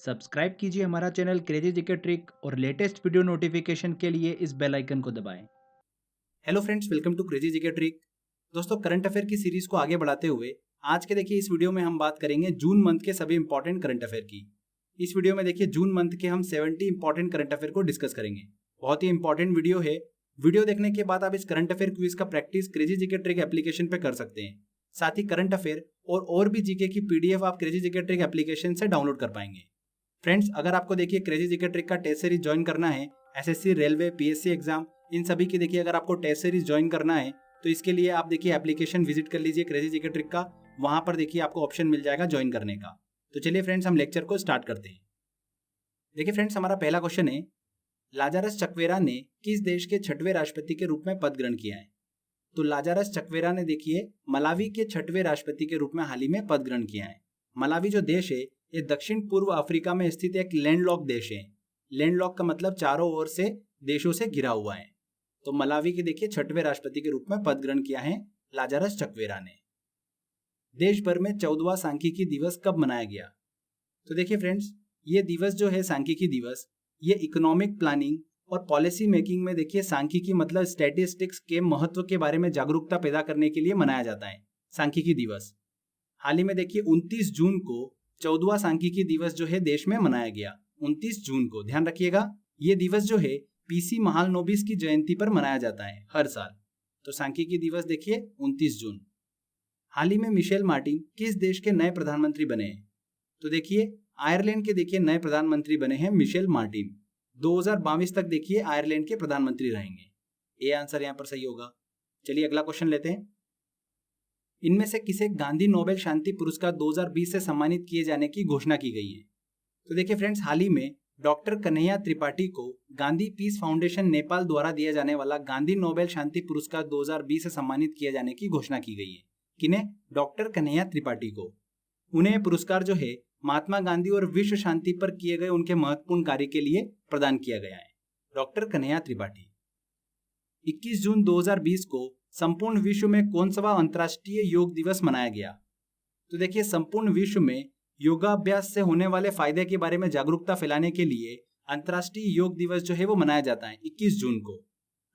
Subscribe कीजिए हमारा channel crazy GK trick और लेटेस्ट वीडियो नोटिफिकेशन के लिए इस बेल आइकन को दबाएं। Hello friends, welcome to crazy GK trick. दोस्तों, करंट अफेयर की सीरीज को आगे बढ़ाते हुए आज के देखिए इस वीडियो में हम बात करेंगे जून मंथ के सभी इंपॉर्टेंट करंट अफेयर की। इस वीडियो में देखिए जून मंथ के हम 70 इंपॉर्टेंट करंट अफेयर को डिस्कस करेंगे। बहुत ही इंपॉर्टेंट वीडियो है। वीडियो देखने के बाद आप इस करंट अफेयर क्विज का practice crazy GK trick application पे कर सकते हैं। साथ ही करंट अफेयर और भी जीके की पीडीएफ आप क्रेजी जीके ट्रिक एप्लीकेशन से डाउनलोड कर पाएंगे। फ्रेंड्स, अगर आपको देखिए क्रेजी जीके ट्रिक का टेस्ट सीरीज ज्वाइन करना है, एसएससी, रेलवे, पीएससी एग्जाम, इन सभी की देखिए अगर आपको टेस्ट सीरीज ज्वाइन करना है तो इसके लिए आप देखिए एप्लीकेशन विजिट कर लीजिए क्रेजी जीके ट्रिक का। वहां पर देखिए आपको ऑप्शन मिल जाएगा ज्वाइन करने का। तो चलिए फ्रेंड्स, हम लेक्चर को स्टार्ट करते हैं। देखिए फ्रेंड्स, हमारा पहला क्वेश्चन है, लाजारस चकवेरा ने किस देश के 6वें राष्ट्रपति के रूप में पद ग्रहण किया है? तो लाजारस चकवेरा ने देखिए मलावी के 6वें राष्ट्रपति के रूप में हाल ही में पद ग्रहण किया है। मलावी जो देश है ये दक्षिण पूर्व अफ्रीका में स्थित एक लैंडलॉक देश है। लैंडलॉक का मतलब चारों ओर से देशों से घिरा हुआ है। तो मलावी के देखिए 6वें राष्ट्रपति के रूप में पद ग्रहण किया है लाजारस चकवेरा ने। देश भर में 14वां सांख्यिकी दिवस कब मनाया गया? तो देखिए फ्रेंड्स, ये दिवस जो है सांख्यिकी दिवस, ये इकोनॉमिक प्लानिंग और पॉलिसी मेकिंग में देखिए सांख्यिकी मतलब स्टैटिस्टिक्स के महत्व के बारे में जागरूकता पैदा करने के लिए मनाया जाता है सांख्यिकी दिवस। हाल ही में देखिए 29 जून को 14वां सांख्यिकी दिवस जो है देश में मनाया गया। 29 जून को ध्यान रखिएगा, ये दिवस जो है पीसी महालनोबिस की जयंती पर मनाया जाता है हर साल। तो सांख्यिकी दिवस देखिए 29 जून। हाल ही में मिशेल मार्टिन किस देश के नए प्रधानमंत्री बने हैं? तो देखिए आयरलैंड के देखिए नए प्रधानमंत्री बने हैं मिशेल मार्टिन। 2022 तक देखिए आयरलैंड के प्रधानमंत्री रहेंगे। ये आंसर यहाँ पर सही होगा। चलिए अगला क्वेश्चन लेते हैं। इनमें से किसे गांधी नोबेल शांति पुरस्कार 2020 से सम्मानित किए जाने की घोषणा की गई है? तो देखिए फ्रेंड्स, हाल ही में डॉक्टर कन्हैया त्रिपाठी को गांधी पीस फाउंडेशन नेपाल द्वारा दिया जाने वाला गांधी नोबेल शांति पुरस्कार 2020 से सम्मानित किए जाने की घोषणा की गई है। किन्हें? डॉक्टर कन्हैया त्रिपाठी को। उन्हें पुरस्कार जो है महात्मा गांधी और विश्व शांति पर किए गए उनके महत्वपूर्ण कार्य के लिए प्रदान किया गया है। डॉक्टर कन्हैया त्रिपाठी। 21 जून 2020 को संपूर्ण विश्व में कौन सा अंतर्राष्ट्रीय योग दिवस मनाया गया? तो देखिए संपूर्ण विश्व में योगाभ्यास से होने वाले फायदे के बारे में जागरूकता फैलाने के लिए अंतर्राष्ट्रीय योग दिवस जो है वो मनाया जाता है 21 जून को।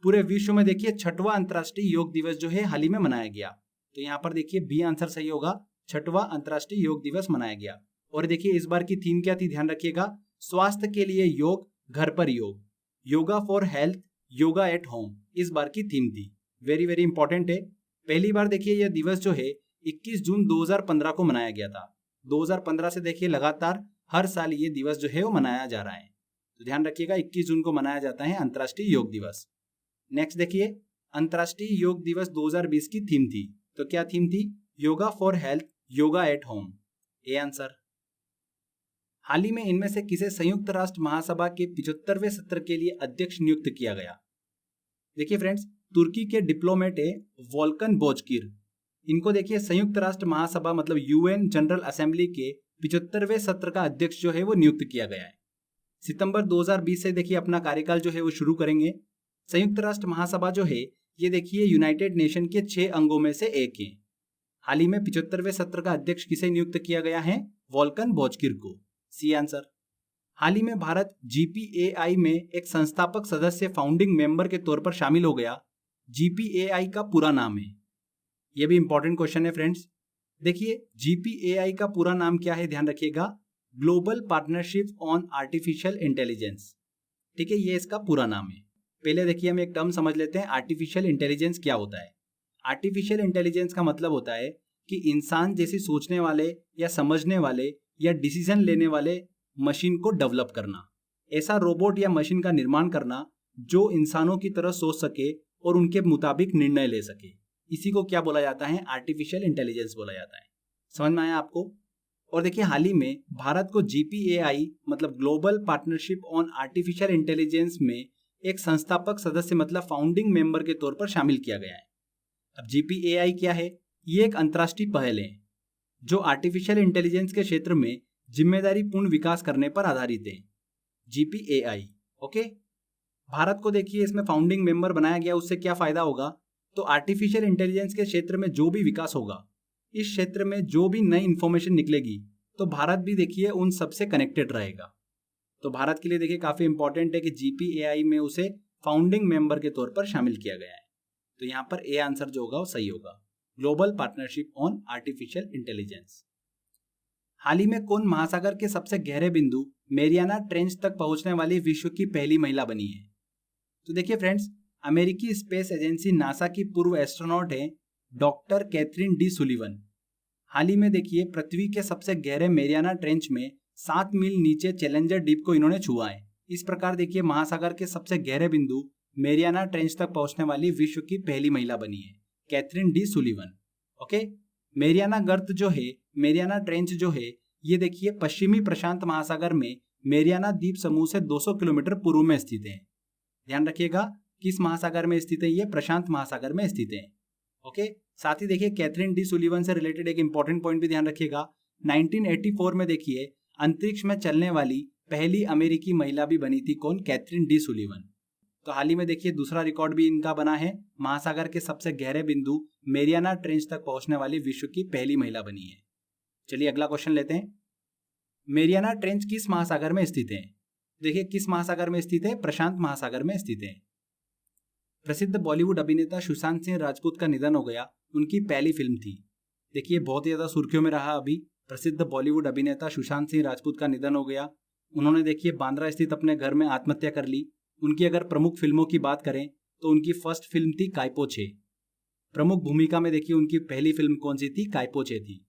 पूरे विश्व में देखिए 6वां अंतर्राष्ट्रीय योग दिवस जो है हाल ही में मनाया गया। तो यहाँ पर देखिए बी आंसर सही होगा, 6वां अंतर्राष्ट्रीय योग दिवस मनाया गया। और देखिए इस बार की थीम क्या थी, ध्यान रखिएगा, स्वास्थ्य के लिए योग, घर पर योग, yoga for health, yoga at home, इस बार की थीम थी। वेरी वेरी इंपॉर्टेंट है। पहली बार देखिए यह दिवस जो है 21 जून 2015 को मनाया गया था। 2015 से देखिए लगातार हर साल ये दिवस जो है वो मनाया जा रहा है। तो ध्यान रखिएगा 21 जून को मनाया जाता है अंतर्राष्ट्रीय योग दिवस। नेक्स्ट देखिए, अंतर्राष्ट्रीय योग दिवस 2020 की थीम थी। तो क्या थीम थी? Yoga for health, yoga at home. A answer. हाल ही में इनमें से किसे संयुक्त राष्ट्र महासभा के 75वें सत्र के लिए अध्यक्ष नियुक्त किया गया? देखिए फ्रेंड्स, तुर्की के डिप्लोमेट है वोल्कन बोजकिर। इनको देखिए संयुक्त राष्ट्र महासभा मतलब यूएन जनरल असेंबली के 75वें सत्र का अध्यक्ष जो है वो नियुक्त किया गया है। सितंबर 2020 से देखिए अपना कार्यकाल जो है वो शुरू करेंगे। संयुक्त राष्ट्र महासभा जो है ये देखिए यूनाइटेड नेशन के 6 अंगों में से एक है। हाल ही में 75वें सत्र का अध्यक्ष किसे नियुक्त किया गया है? वोल्कन बोजकिर को। C answer. हाल ही में भारत जीपीएआई में एक संस्थापक सदस्य फाउंडिंग मेंबर के तौर पर शामिल हो गया। जीपीएआई का पूरा नाम है, यह भी इंपॉर्टेंट क्वेश्चन है फ्रेंड्स। देखिए जीपीएआई का पूरा नाम क्या है, ध्यान रखिएगा, global partnership on artificial intelligence. ठीक है, ये इसका पूरा नाम है। पहले देखिए हम एक टर्म समझ लेते हैं, आर्टिफिशियल इंटेलिजेंस क्या होता है। आर्टिफिशियल इंटेलिजेंस का मतलब होता है कि इंसान जैसी सोचने वाले या समझने वाले या डिसीजन लेने वाले मशीन को डेवलप करना, ऐसा रोबोट या मशीन का निर्माण करना जो इंसानों की तरह सोच सके और उनके मुताबिक निर्णय ले सके। इसी को क्या बोला जाता है? आर्टिफिशियल इंटेलिजेंस बोला जाता है। समझ में आया आपको? और देखिए हाल ही में भारत को जीपीएआई मतलब global partnership on artificial intelligence में एक संस्थापक सदस्य मतलब फाउंडिंग मेंबर के तौर पर शामिल किया गया है। अब जीपीएआई क्या है? ये एक अंतर्राष्ट्रीय पहल है जो आर्टिफिशियल इंटेलिजेंस के क्षेत्र में जिम्मेदारी पूर्ण विकास करने पर आधारित है। GPAI, okay. भारत को देखिए इसमें फाउंडिंग मेंबर बनाया गया, उससे क्या फायदा होगा? तो आर्टिफिशियल इंटेलिजेंस के क्षेत्र में जो भी विकास होगा, इस क्षेत्र में जो भी नई इंफॉर्मेशन निकलेगी, तो भारत भी देखिए उन सबसे कनेक्टेड रहेगा। तो भारत के लिए देखिए काफी इंपॉर्टेंट है कि GPAI में उसे फाउंडिंग मेंबर के तौर पर शामिल किया गया है। तो यहाँ पर ए आंसर जो होगा वो सही होगा, global partnership on artificial intelligence. हाल ही में कौन महासागर के सबसे गहरे बिंदु मेरियाना ट्रेंच तक पहुंचने वाली विश्व की पहली महिला बनी है? तो देखिए फ्रेंड्स, अमेरिकी स्पेस एजेंसी नासा की पूर्व एस्ट्रोनॉट है डॉक्टर कैथरीन डी सुलिवन। हाल ही में देखिए पृथ्वी के सबसे गहरे मेरियाना ट्रेंच में 7 मील नीचे चैलेंजर डीप को इन्होंने छुआ है। इस प्रकार देखिए महासागर के सबसे गहरे बिंदु मेरियाना ट्रेंच तक पहुंचने वाली विश्व की पहली महिला बनी है Kathryn D Sullivan. Okay, Mariana गर्त जो है, मेरियाना ट्रेंच जो है, ये देखिए पश्चिमी प्रशांत महासागर में मेरियाना द्वीप समूह से 200 किलोमीटर पूर्व में स्थित है। ध्यान रखिएगा किस महासागर में स्थित है, ये प्रशांत महासागर में स्थित है। ओके, साथ ही देखिए कैथरीन डी सुलिवन से रिलेटेड एक इंपॉर्टेंट पॉइंट भी ध्यान रखिएगा। 1984 में देखिए अंतरिक्ष में चलने वाली पहली अमेरिकी महिला भी बनी थी कौन? Kathryn D Sullivan. तो हाल ही में देखिए दूसरा रिकॉर्ड भी इनका बना है, महासागर के सबसे गहरे बिंदु मेरियाना ट्रेंच तक पहुंचने वाली विश्व की पहली महिला बनी है। चलिए अगला क्वेश्चन लेते हैं। मेरियाना ट्रेंच किस महासागर में स्थित है? देखिए किस महासागर में स्थित है? प्रशांत महासागर में स्थित है। प्रसिद्ध बॉलीवुड अभिनेता सुशांत सिंह राजपूत का निधन हो गया, उनकी पहली फिल्म थी। देखिए बहुत ही ज्यादा सुर्खियों में रहा अभी, प्रसिद्ध बॉलीवुड अभिनेता सुशांत सिंह राजपूत का निधन हो गया। उन्होंने देखिए बांद्रा स्थित अपने घर में आत्महत्या कर ली। उनकी अगर प्रमुख फिल्मों की बात करें तो उनकी फर्स्ट फिल्म थी कायपो 6। प्रमुख भूमिका में देखिए उनकी पहली फिल्म कौन सी थी? कायपो 6 थी।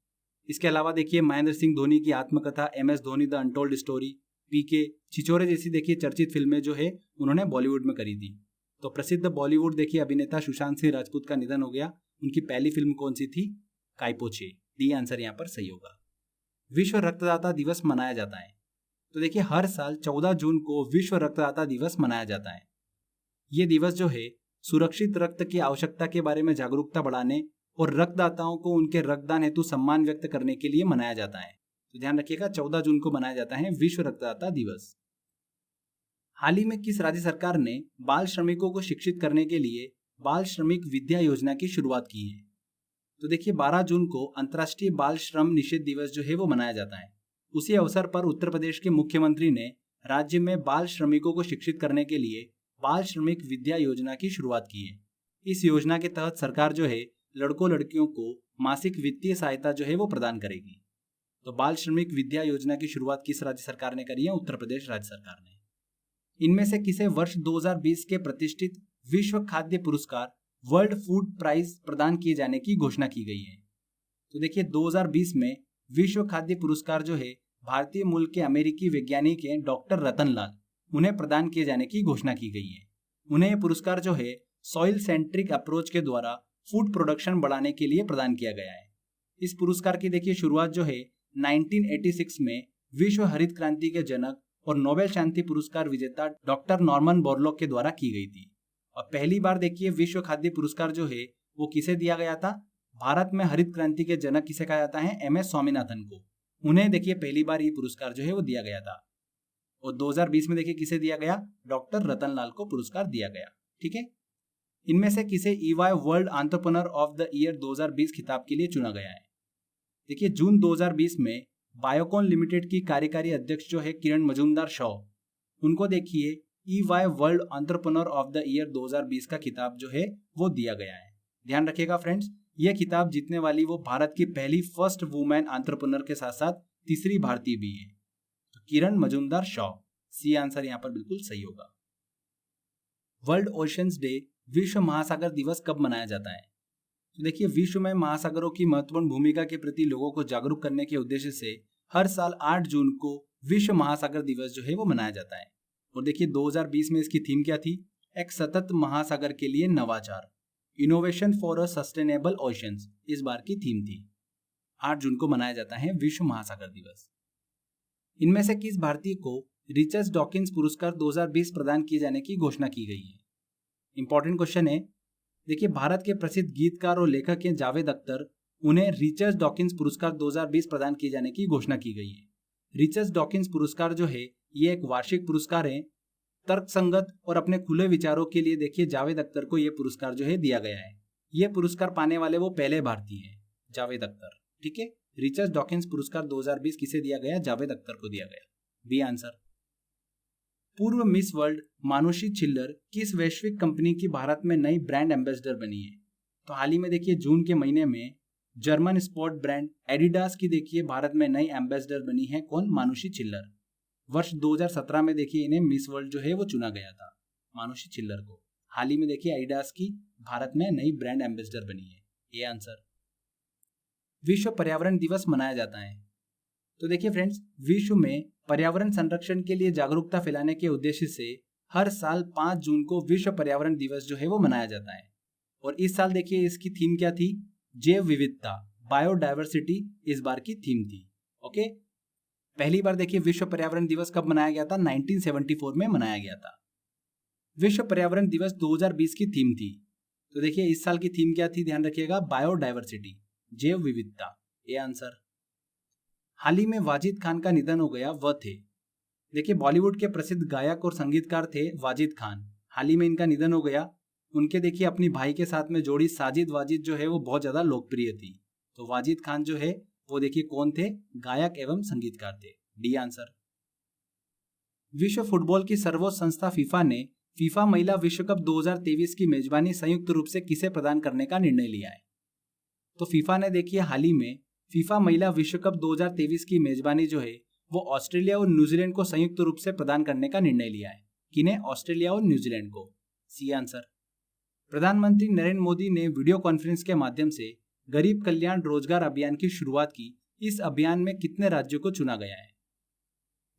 इसके अलावा देखिए महेंद्र सिंह धोनी की आत्मकथा MS Dhoni the untold story, PK, छिछोरे जैसी देखिए चर्चित फिल्में जो है उन्होंने बॉलीवुड में करी थी। तो प्रसिद्ध बॉलीवुड देखिए अभिनेता सुशांत सिंह राजपूत का निधन हो गया, उनकी पहली फिल्म कौन सी थी? कायपो 6। डी आंसर यहाँ पर सही होगा। विश्व रक्तदाता दिवस मनाया जाता है। तो देखिए हर साल 14 जून को विश्व रक्तदाता दिवस मनाया जाता है। ये दिवस जो है सुरक्षित रक्त की आवश्यकता के बारे में जागरूकता बढ़ाने और रक्तदाताओं को उनके रक्तदान हेतु सम्मान व्यक्त करने के लिए मनाया जाता है। तो ध्यान रखिएगा 14 जून को मनाया जाता है विश्व रक्तदाता दिवस। हाल ही में किस राज्य सरकार ने बाल श्रमिकों को शिक्षित करने के लिए बाल श्रमिक विद्या योजना की शुरुआत की है? तो देखिए 12 जून को अंतर्राष्ट्रीय बाल श्रम निषेध दिवस जो है वो मनाया जाता है। उसी अवसर पर उत्तर प्रदेश के मुख्यमंत्री ने राज्य में बाल श्रमिकों को शिक्षित करने के लिए बाल श्रमिक विद्या योजना की शुरुआत की है। इस योजना के तहत सरकार जो है लड़कों लड़कियों को मासिक वित्तीय सहायता जो है वो प्रदान करेगी। तो बाल श्रमिक विद्या योजना की शुरुआत किस राज्य सरकार ने करी है? उत्तर प्रदेश राज्य सरकार ने। इनमें से किसे वर्ष 2020 के प्रतिष्ठित विश्व खाद्य पुरस्कार वर्ल्ड फूड प्राइज प्रदान किए जाने की घोषणा की गई है? तो देखिए 2020 में विश्व खाद्य पुरस्कार जो है भारतीय मूल के अमेरिकी वैज्ञानिक हैं डॉक्टर रतन लाल, उन्हें प्रदान किए जाने की घोषणा की गई है। उन्हें यह पुरस्कार जो है सॉइल सेंट्रिक अप्रोच के द्वारा फूड प्रोडक्शन बढ़ाने के लिए प्रदान किया गया है। इस पुरस्कार की देखिए शुरुआत जो है 1986 में विश्व हरित क्रांति के जनक और नोबेल शांति पुरस्कार विजेता डॉक्टर नॉर्मन बोरलॉग के द्वारा की गई थी। और पहली बार देखिए विश्व खाद्य पुरस्कार जो है वो किसे दिया गया था? भारत में हरित क्रांति के जनक किसे कहा जाता है? MS स्वामीनाथन को। उन्हें देखिए पहली बार ये पुरस्कार जो है वो दिया गया था। और 2020 में देखिए किसे दिया गया? डॉक्टर रतन लाल को पुरस्कार दिया गया। ठीक है, इनमें से किसे EY world entrepreneur of the year 2020 खिताब के लिए चुना गया है? देखिए जून 2020 में बायोकॉन लिमिटेड की कार्यकारी अध्यक्ष जो है किरण मजूमदार शॉ, उनको देखिए EY world entrepreneur of the year 2020 का खिताब जो है वो दिया गया है। ध्यान रखिएगा फ्रेंड्स, यह खिताब जीतने वाली वो भारत की पहली फर्स्ट वुमेन एंटरप्रेन्योर के साथ साथ तीसरी भारतीय भी है। तो किरण मजूमदार शॉ, सी आंसर यहाँ पर बिल्कुल सही होगा। वर्ल्ड ओशंस डे विश्व महासागर दिवस कब मनाया जाता है? तो देखिए विश्व में महासागरों की महत्वपूर्ण भूमिका के प्रति लोगों को जागरूक करने के उद्देश्य से हर साल 8 जून को विश्व महासागर दिवस जो है वो मनाया जाता है। और देखिए 2020 में इसकी थीम क्या थी? एक सतत महासागर के लिए नवाचार, innovation for a sustainable oceans, इस बार की थीम थी। 8 जून को मनाया जाता है विश्व महासागर दिवस। इनमें से किस भारतीय को रिचर्ड डॉकिंस पुरस्कार 2020 प्रदान किए जाने की घोषणा की गई है? इंपॉर्टेंट क्वेश्चन है। देखिए भारत के प्रसिद्ध गीतकार और लेखक हैं जावेद अख्तर, उन्हें रिचर्ड डॉकिंस पुरस्कार 2020 प्रदान किए जाने की घोषणा की गई है। रिचर्ड डॉकिंस पुरस्कार जो है ये एक वार्षिक पुरस्कार है। तर्कसंगत और अपने खुले विचारों के लिए देखिए जावेद अख्तर को यह पुरस्कार जो है दिया गया है। यह पुरस्कार पाने वाले वो पहले भारतीय हैं, जावेद अख्तर। ठीक है, रिचर्ड डॉकिंस पुरस्कार 2020 किसे दिया गया? जावेद अख्तर को दिया गया। B answer. पूर्व मिस वर्ल्ड मानुषी छिल्लर किस वैश्विक कंपनी की भारत में नई ब्रांड एम्बेसडर बनी है? तो हाल ही में देखिए जून के महीने में जर्मन स्पोर्ट ब्रांड एडिडास की देखिए भारत में नई एम्बेसडर बनी है। कौन? मानुषी छिल्लर। वर्ष 2017 में देखिए इन्हें मिस वर्ल्ड जो है वो चुना गया था, मानुषी छिल्लर को। हाल ही में देखिए एडिडास की भारत में नई ब्रांड एम्बेसडर बनी है। ये आंसर। विश्व पर्यावरण दिवस मनाया जाता है। तो देखिए फ्रेंड्स, विश्व में पर्यावरण संरक्षण के लिए जागरूकता फैलाने के उद्देश्य से हर साल 5 जून को विश्व पर्यावरण दिवस जो है वो मनाया जाता है। और इस साल देखिए इसकी थीम क्या थी? जैव विविधता, बायोडायवर्सिटी इस बार की थीम थी। ओके, पहली बार देखिए विश्व पर्यावरण दिवस कब मनाया गया था? 1974 में मनाया गया था। विश्व पर्यावरण दिवस 2020 की थीम थी। तो देखिए इस साल की थीम क्या थी? ध्यान रखिएगा, बायोडायवर्सिटी, जैव विविधता। ये आंसर। हाल ही में वाजिद खान का निधन हो गया, वह थे। देखिए बॉलीवुड के प्रसिद्ध गायक और संगीतकार थे वाजिद खान। हाल ही में इनका निधन हो गया। उनके देखिए अपनी भाई के साथ में जोड़ी साजिद वाजिद जो है वो बहुत ज्यादा लोकप्रिय थी। तो वाजिद खान जो है वो देखिए कौन थे? गायक एवं संगीतकार थे। D answer. विश्व फुटबॉल की सर्वोच्च संस्था फीफा ने फीफा महिला विश्व कप 2023 की मेजबानी संयुक्त रूप से किसे प्रदान करने का निर्णय लिया है? तो फीफा ने देखिए हाल ही में फीफा महिला विश्व कप 2023 की मेजबानी जो है वो ऑस्ट्रेलिया और न्यूजीलैंड को संयुक्त रूप से प्रदान करने का निर्णय लिया है। किन्हें? ऑस्ट्रेलिया और न्यूजीलैंड को। C answer. प्रधानमंत्री नरेंद्र मोदी ने वीडियो कॉन्फ्रेंस के माध्यम से गरीब कल्याण रोजगार अभियान की शुरुआत की। इस अभियान में कितने राज्यों को चुना गया है?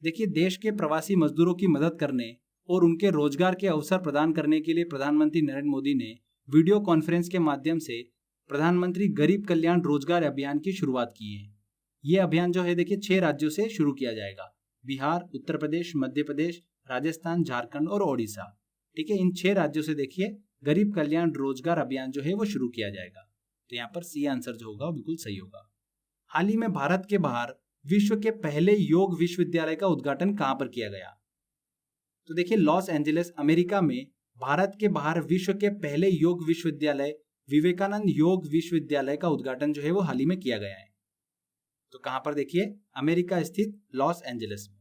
देखिए देश के प्रवासी मजदूरों की मदद करने और उनके रोजगार के अवसर प्रदान करने के लिए प्रधानमंत्री नरेंद्र मोदी ने वीडियो कॉन्फ्रेंस के माध्यम से प्रधानमंत्री गरीब कल्याण रोजगार अभियान की शुरुआत की है। ये अभियान जो है देखिए 6 राज्यों से शुरू किया जाएगा। बिहार, उत्तर प्रदेश, मध्य प्रदेश, राजस्थान, झारखंड और ओडिशा। ठीक है, इन 6 राज्यों से देखिए गरीब कल्याण रोजगार अभियान जो है वो शुरू किया जाएगा। तो यहाँ पर सी आंसर जो होगा बिल्कुल सही होगा। हाल ही में भारत के बाहर विश्व के पहले योग विश्वविद्यालय का उद्घाटन कहां पर किया गया? तो देखिए लॉस एंजलिस अमेरिका में भारत के बाहर विश्व के पहले योग विश्वविद्यालय विवेकानंद योग विश्वविद्यालय का उद्घाटन जो है वो हाल ही में किया गया है। तो कहां पर? देखिए अमेरिका स्थित लॉस एंजलिस में।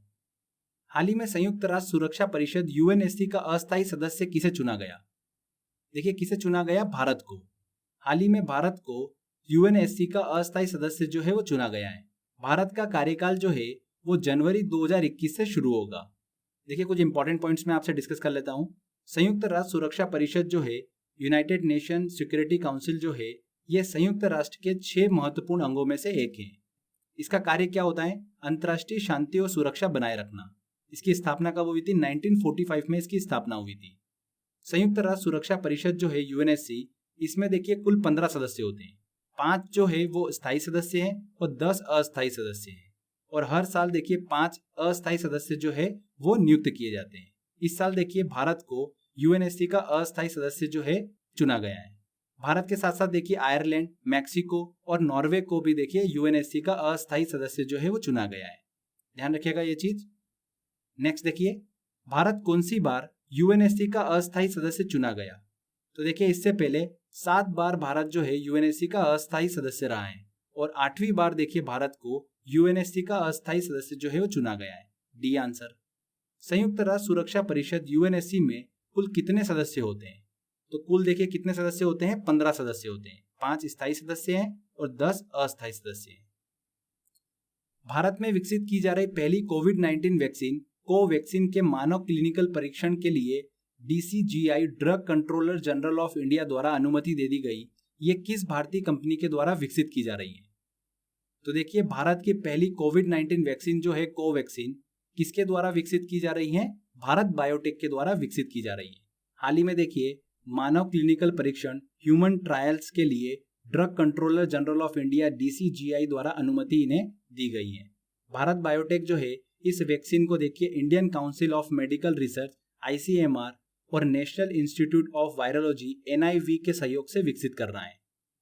हाल ही में संयुक्त राष्ट्र सुरक्षा परिषद यूएनएससी का अस्थायी सदस्य किसे चुना गया? देखिए किसे चुना गया? भारत को। हाल ही में भारत को यूएनएससी का अस्थायी सदस्य जो है वो चुना गया है। भारत का कार्यकाल जो है वो जनवरी 2021 से शुरू होगा। देखिए कुछ इंपॉर्टेंट पॉइंट्स मैं आपसे डिस्कस कर लेता हूं। संयुक्त राष्ट्र सुरक्षा परिषद जो है, यूनाइटेड नेशन सिक्योरिटी काउंसिल जो है, ये संयुक्त राष्ट्र के 6 महत्वपूर्ण अंगों में से एक है। इसका कार्य क्या होता है? अंतर्राष्ट्रीय शांति और सुरक्षा बनाए रखना। इसकी स्थापना कब हुई थी? 1945 में इसकी स्थापना हुई थी। संयुक्त राष्ट्र सुरक्षा परिषद जो है यूएनएससी, इसमें देखिए कुल 15 सदस्य होते हैं। 5 जो है वो स्थायी सदस्य हैं और 10 अस्थायी सदस्य हैं। और हर साल देखिए 5 अस्थायी सदस्य जो है वो नियुक्त किए जाते हैं। इस साल देखिए भारत को यूएनएससी का अस्थायी सदस्य जो है चुना गया है। भारत के साथ साथ देखिए आयरलैंड, मैक्सिको और नॉर्वे को भी देखिए यूएनएससी का अस्थायी सदस्य जो है वो चुना गया है। ध्यान रखिएगा ये चीज। नेक्स्ट देखिए, भारत कौन सी बार यूएनएससी का अस्थायी सदस्य चुना गया? तो देखिए इससे पहले 7 बार भारत जो है यूएनएससी का अस्थायी सदस्य रहा है और 8वीं बार देखिए भारत को यूएनएससी का अस्थायी सदस्य जो है वो चुना गया है। D answer. संयुक्त राष्ट्र सुरक्षा परिषद यूएनएससी में कुल कितने सदस्य होते हैं? तो कुल देखिए कितने सदस्य होते हैं? 15 सदस्य होते हैं। 5 स्थायी सदस्य हैं और 10 अस्थायी सदस्य हैं। भारत में विकसित की जा रही पहली कोविड-19 वैक्सीन कोवैक्सीन के मानव क्लिनिकल परीक्षण के लिए DCGI drug controller general of India द्वारा अनुमति दे दी गई। ये किस भारतीय कंपनी के द्वारा विकसित की जा रही है? तो देखिए भारत की पहली कोविड-19 वैक्सीन जो है कोवैक्सीन, किसके द्वारा विकसित की जा रही है? भारत बायोटेक के द्वारा विकसित की जा रही है। हाल ही में देखिए मानव क्लिनिकल परीक्षण ह्यूमन ट्रायल्स के लिए drug controller general of India DCGI द्वारा अनुमति इन्हें दी गई है। भारत बायोटेक जो है इस वैक्सीन को देखिए Indian council of medical research ICMR और national institute of virology NIV के सहयोग से विकसित कर रहा है।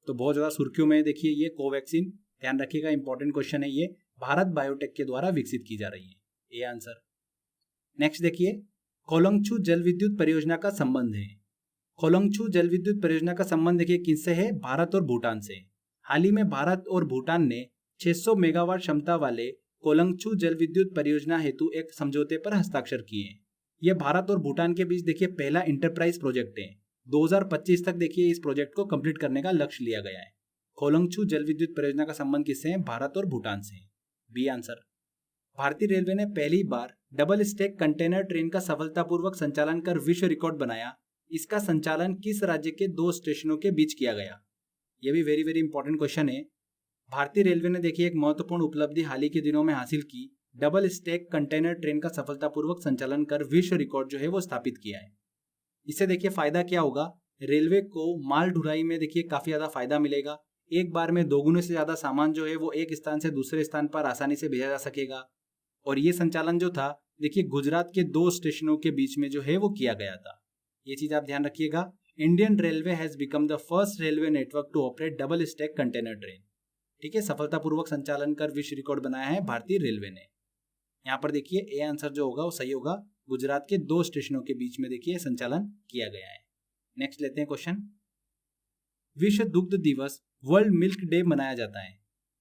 तो बहुत ज्यादा सुर्खियों में देखिए ये कोवैक्सीन। ध्यान रखिएगा, इंपॉर्टेंट क्वेश्चन है ये। भारत बायोटेक के द्वारा विकसित की जा रही है। ये आंसर। नेक्स्ट देखिए, खोलंगछू जल विद्युत परियोजना का संबंध है। खोलंगछू जल विद्युत परियोजना का संबंध देखिए किससे है? भारत और भूटान से। हाल ही में भारत और भूटान ने 600 मेगावाट क्षमता वाले कोलंगछू जल विद्युत परियोजना हेतु एक समझौते पर हस्ताक्षर किए। यह भारत और भूटान के बीच देखिए पहला इंटरप्राइज प्रोजेक्ट है। 2025 तक देखिए इस प्रोजेक्ट को कंप्लीट करने का लक्ष्य लिया गया है। कोलंगछू जल विद्युत परियोजना का संबंध किससे है? भारत और भूटान से। B answer. भारतीय रेलवे ने पहली बार डबल स्टैक कंटेनर ट्रेन का सफलतापूर्वक संचालन कर विश्व रिकॉर्ड बनाया। इसका संचालन किस राज्य के 2 स्टेशनों के बीच किया गया? यह भी वेरी वेरी इंपॉर्टेंट क्वेश्चन है। भारतीय रेलवे ने देखिए एक महत्वपूर्ण उपलब्धि हाल ही के दिनों में हासिल की। डबल स्टैक कंटेनर ट्रेन का सफलतापूर्वक संचालन कर विश्व रिकॉर्ड जो है वो स्थापित किया है। इससे देखिए फायदा क्या होगा? रेलवे को माल ढुलाई में देखिए काफी ज्यादा फायदा मिलेगा। एक बार में 2 गुने से ज्यादा सामान जो है वो एक स्थान से दूसरे स्थान पर आसानी से भेजा जा सकेगा। और ये संचालन जो था देखिए गुजरात के 2 स्टेशनों के बीच में जो है वो किया गया था। ये चीज आप ध्यान रखिएगा। Indian railway has become the first railway network to operate double stack container train. ठीक है, सफलतापूर्वक संचालन कर विश्व रिकॉर्ड बनाया है भारतीय रेलवे ने। यहाँ पर देखिए ए आंसर जो होगा वो सही होगा। गुजरात के 2 स्टेशनों के बीच में देखिए संचालन किया गया है। नेक्स्ट लेते हैं क्वेश्चन। विश्व दुग्ध दिवस वर्ल्ड मिल्क डे मनाया जाता है।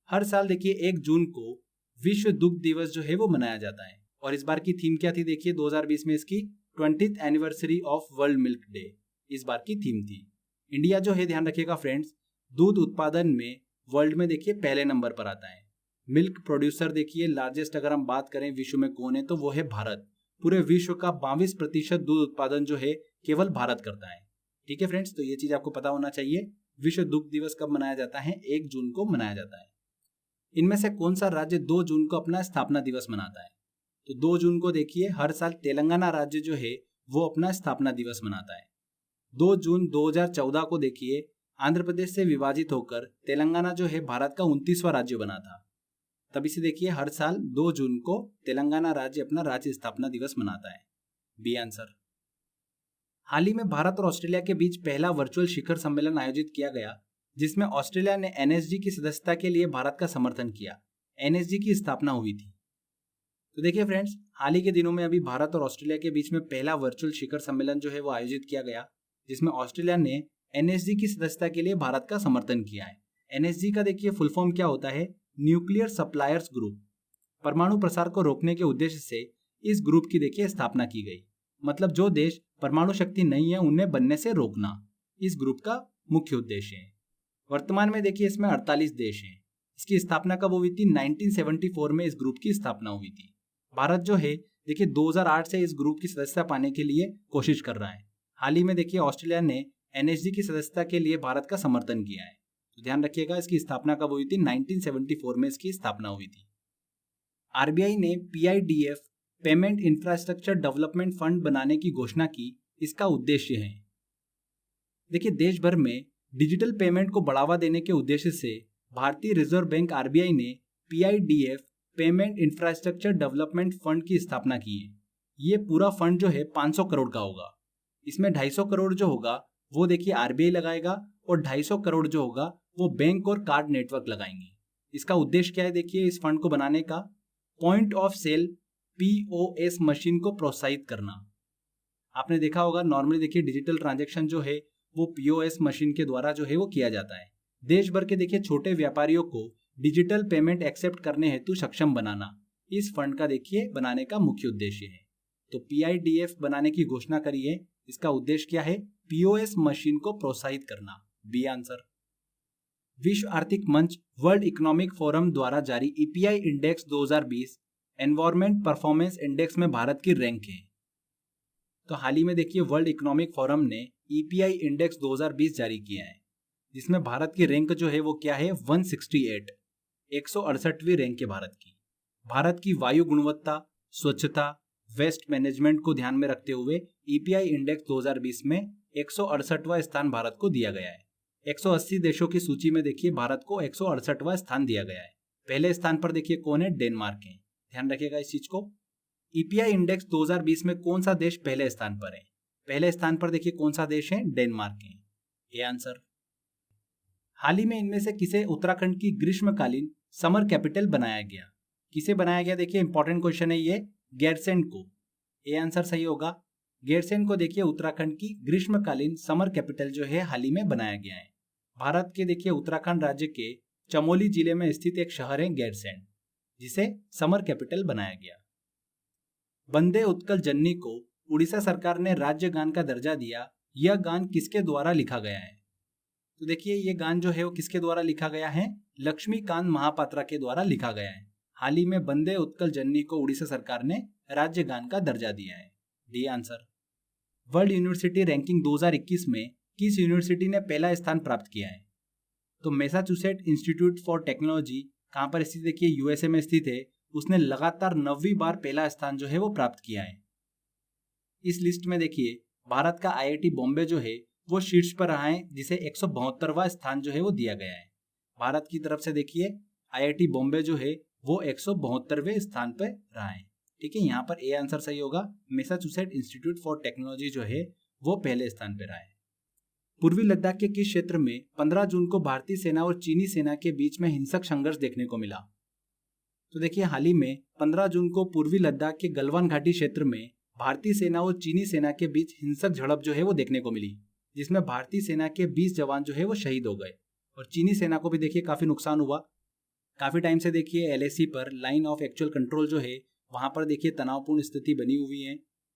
हर साल देखिए 1 जून को विश्व दुग्ध दिवस जो है वो मनाया जाता है। और इस बार की थीम क्या थी? देखिए 2020 में इसकी 20th anniversary of world milk day इस बार की थीम थी। इंडिया जो है ध्यान रखिएगा फ्रेंड्स, दूध उत्पादन में वर्ल्ड में देखिए पहले नंबर पर आता है। मिल्क प्रोड्यूसर देखिए लार्जेस्ट अगर हम बात करें विश्व में कौन है तो वो है भारत। पूरे विश्व का 22% दूध उत्पादन जो है केवल भारत करता है। ठीक है फ्रेंड्स, तो ये चीज आपको पता होना चाहिए। विश्व दुग्ध दिवस कब मनाया जाता है? 1 जून को मनाया जाता है। इनमें से कौन सा राज्य 2 जून को अपना स्थापना दिवस मनाता है? तो 2 जून को देखिए हर साल तेलंगाना राज्य जो है वो अपना स्थापना दिवस मनाता है। 2 जून 2014 को देखिए आंध्र प्रदेश से विभाजित होकर तेलंगाना जो है भारत का 29वां राज्य बना था। तभी से देखिए हर साल 2 जून को तेलंगाना राज्य अपना राज्य स्थापना दिवस मनाता है। B answer. हाल ही में भारत और ऑस्ट्रेलिया के बीच पहला वर्चुअल शिखर सम्मेलन आयोजित किया गया, जिसमें ऑस्ट्रेलिया ने एनएसजी की सदस्यता के लिए भारत का समर्थन किया। एनएसजी की स्थापना हुई थी। तो देखिए फ्रेंड्स, हाल ही के दिनों में अभी भारत और ऑस्ट्रेलिया के बीच में पहला वर्चुअल शिखर सम्मेलन जो है वो आयोजित किया गया, जिसमें ऑस्ट्रेलिया ने एनएसजी की सदस्यता के लिए भारत का समर्थन किया है। एनएसजी का देखिए फुल फॉर्म क्या होता है? Nuclear suppliers group. परमाणु प्रसार को रोकने के उद्देश्य से इस ग्रुप की देखिए स्थापना की गई। मतलब जो देश परमाणु शक्ति नहीं है उन्हें बनने से रोकना इस ग्रुप का मुख्य उद्देश्य है। वर्तमान में देखिए इसमें 48 देश हैं। इसकी स्थापना कब हुई थी? 1974 में इस ग्रुप की स्थापना हुई थी। भारत जो है देखिए 2008 से इस ग्रुप की सदस्यता पाने के लिए कोशिश कर रहा है। हाल ही में देखिए ऑस्ट्रेलिया ने एनएसजी की सदस्यता के लिए भारत का समर्थन किया है। तो ध्यान रखिएगा इसकी स्थापना कब हुई थी? 1974 में इसकी स्थापना हुई थी। आरबीआई ने पीआईडीएफ पेमेंट इंफ्रास्ट्रक्चर डेवलपमेंट फंड बनाने की घोषणा की। इसका उद्देश्य है देखिए देश भर में डिजिटल पेमेंट को बढ़ावा देने के उद्देश्य से भारतीय रिजर्व बैंक आरबीआई ने पीआईडीएफ पेमेंट इंफ्रास्ट्रक्चर डेवलपमेंट फंड की स्थापना की है। ये पूरा फंड जो है 500 करोड़ का होगा। इसमें 250 करोड़ जो होगा वो देखिए आरबीआई लगाएगा और 250 करोड़ जो होगा वो बैंक और कार्ड नेटवर्क लगाएंगे। इसका उद्देश्य क्या है? देखिए इस फंड को बनाने का point of sale POS machine को प्रोत्साहित करना। आपने देखा होगा नॉर्मली देखिए डिजिटल ट्रांजैक्शन जो है वो पीओएस मशीन के द्वारा जो है वो किया जाता है। देश भर के देखिए छोटे व्यापारियों को डिजिटल पेमेंट एक्सेप्ट करने हेतु सक्षम बनाना इस फंड का देखिए बनाने का मुख्य उद्देश्य है। तो पीआईडीएफ बनाने की घोषणा करी है। इसका उद्देश्य क्या है? पीओएस मशीन को प्रोत्साहित करना। B answer. विश्व आर्थिक मंच वर्ल्ड इकोनॉमिक फोरम द्वारा जारी EPI index 2020 environment performance index में भारत की रैंक है। तो हाल ही में देखिए वर्ल्ड इकोनॉमिक फोरम ने ईपीआई इंडेक्स 2020 जारी किया है, जिसमें भारत की रैंक जो है वो क्या है? 168, 168वीं रैंक है भारत की। भारत की वायु गुणवत्ता, स्वच्छता, वेस्ट मैनेजमेंट को ध्यान में रखते हुए ईपीआई इंडेक्स 2020 में 168वां स्थान भारत को दिया गया है। 180 देशों की सूची में देखिए भारत को 168वां स्थान दिया गया है। पहले स्थान पर देखिए कौन है? डेनमार्क है। ध्यान रखिएगा इस चीज को। ईपीआई इंडेक्स 2020 में कौन सा देश पहले स्थान पर है? पहले स्थान पर देखिए कौन सा देश है? डेनमार्क है। ये आंसर। हाल ही में इनमें से किसे उत्तराखंड की ग्रीष्मकालीन समर कैपिटल बनाया गया? किसे बनाया गया? देखिए इंपॉर्टेंट क्वेश्चन है ये। गैरसैंण को। ये आंसर सही होगा। गैरसैंण को देखिए उत्तराखंड की ग्रीष्मकालीन समर कैपिटल जो है हाल ही में बनाया गया है। भारत के देखिए उत्तराखंड राज्य के चमोली जिले में स्थित एक शहर है गैरसैंण, जिसे समर कैपिटल बनाया गया। वंदे उत्कल जननी को उड़ीसा सरकार ने राज्य गान का दर्जा दिया। यह गान किसके द्वारा लिखा गया है? तो देखिए ये गान जो है वो किसके द्वारा लिखा गया है? लक्ष्मीकांत महापात्रा के द्वारा लिखा गया है। हाल ही में वंदे उत्कल जननी को उड़ीसा सरकार ने राज्य गान का दर्जा दिया है। D answer. World university ranking 2021 में किस यूनिवर्सिटी ने पहला स्थान प्राप्त किया है? तो मैसाचुसेट इंस्टीट्यूट फॉर टेक्नोलॉजी कहाँ पर स्थित? देखिए यूएसए में स्थित है। उसने लगातार 9वीं बार पहला स्थान जो है वो प्राप्त किया है। इस लिस्ट में देखिए भारत का आईआईटी बॉम्बे जो है वो शीर्ष पर रहा है, जिसे 172वां स्थान जो है वो दिया गया है। भारत की तरफ से देखिए आईआईटी बॉम्बे जो है वो 172वें स्थान पर रहा है। ठीक है, यहाँ पर ए आंसर सही होगा। मैसाचुसेट इंस्टीट्यूट फॉर टेक्नोलॉजी जो है वो पहले स्थान पर रहा है। पूर्वी लद्दाख के किस क्षेत्र में 15 जून को भारतीय सेना और चीनी सेना के बीच में हिंसक संघर्ष देखने को मिला? तो देखिए हाल ही में 15 जून को पूर्वी लद्दाख के गलवान घाटी क्षेत्र में भारतीय सेना और चीनी सेना के बीच हिंसक झड़प जो है वो देखने को मिली, जिसमें भारतीय सेना के 20 जवान जो है वो शहीद हो गए और चीनी सेना को भी देखिए काफी नुकसान हुआ। काफी टाइम से देखिए एलएसी पर लाइन ऑफ एक्चुअल कंट्रोल जो है वहां पर देखिए तनावपूर्ण स्थिति बनी हुई है।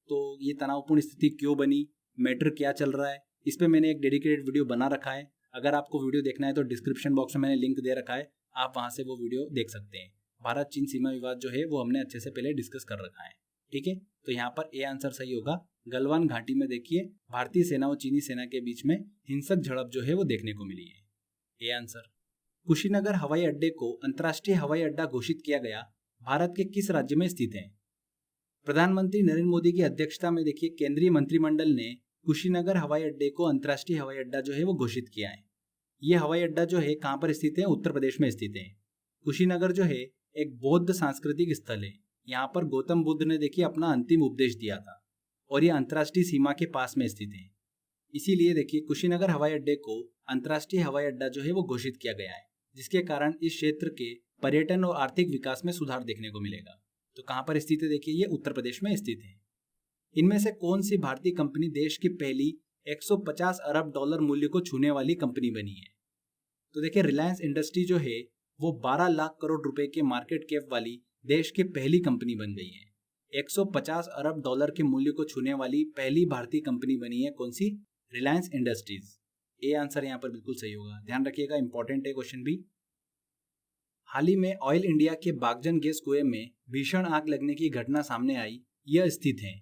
तो ये तनावपूर्ण स्थिति क्यों बनी, मैटर क्या चल रहा है, इस पे मैंने एक डेडिकेटेड वीडियो बना रखा है। अगर आपको वीडियो देखना है तो डिस्क्रिप्शन बॉक्स में मैंने लिंक दे रखा है, आप वहां से वो वीडियो देख सकते हैं। भारत चीन सीमा विवाद जो है वो हमने अच्छे से पहले डिस्कस कर रखा है। ठीक है, तो यहाँ पर ए आंसर सही होगा। गलवान घाटी में देखिए भारतीय सेना और चीनी सेना के बीच में हिंसक झड़प जो है वो देखने को मिली है। A answer. कुशीनगर हवाई अड्डे को अंतर्राष्ट्रीय हवाई अड्डा घोषित किया गया, भारत के किस राज्य में स्थित है? प्रधानमंत्री नरेंद्र मोदी की अध्यक्षता में देखिए केंद्रीय मंत्रिमंडल ने कुशीनगर हवाई अड्डे को अंतर्राष्ट्रीय हवाई अड्डा जो है वो घोषित किया है। यह हवाई अड्डा जो है कहाँ पर स्थित है? उत्तर प्रदेश में स्थित है। कुशीनगर जो है एक बौद्ध सांस्कृतिक स्थल है। यहाँ पर गौतम बुद्ध ने देखिए अपना अंतिम उपदेश दिया था और ये अंतर्राष्ट्रीय सीमा के पास में स्थित है। इसीलिए देखिए कुशीनगर हवाई अड्डे को अंतर्राष्ट्रीय हवाई अड्डा जो है वो घोषित किया गया है, जिसके कारण इस क्षेत्र के पर्यटन और आर्थिक विकास में सुधार देखने को मिलेगा। तो कहाँ पर स्थित है? देखिए ये उत्तर प्रदेश में स्थित है। इनमें से कौन सी भारतीय कंपनी देश की पहली 150 अरब डॉलर मूल्य को छूने वाली कंपनी बनी है? तो देखिए रिलायंस इंडस्ट्री जो है वो 12 लाख करोड़ रुपए के मार्केट कैप वाली देश की पहली कंपनी बन गई है। 150 अरब डॉलर के मूल्य को छूने वाली पहली भारतीय कंपनी बनी है, कौन सी? रिलायंस इंडस्ट्रीज। ए आंसर यहाँ पर बिल्कुल सही होगा। ध्यान रखिएगा, इंपॉर्टेंट है क्वेश्चन भी। हाल ही में ऑयल इंडिया के बागजन गैस कुएं में भीषण आग लगने की घटना सामने आई, यह स्थित है।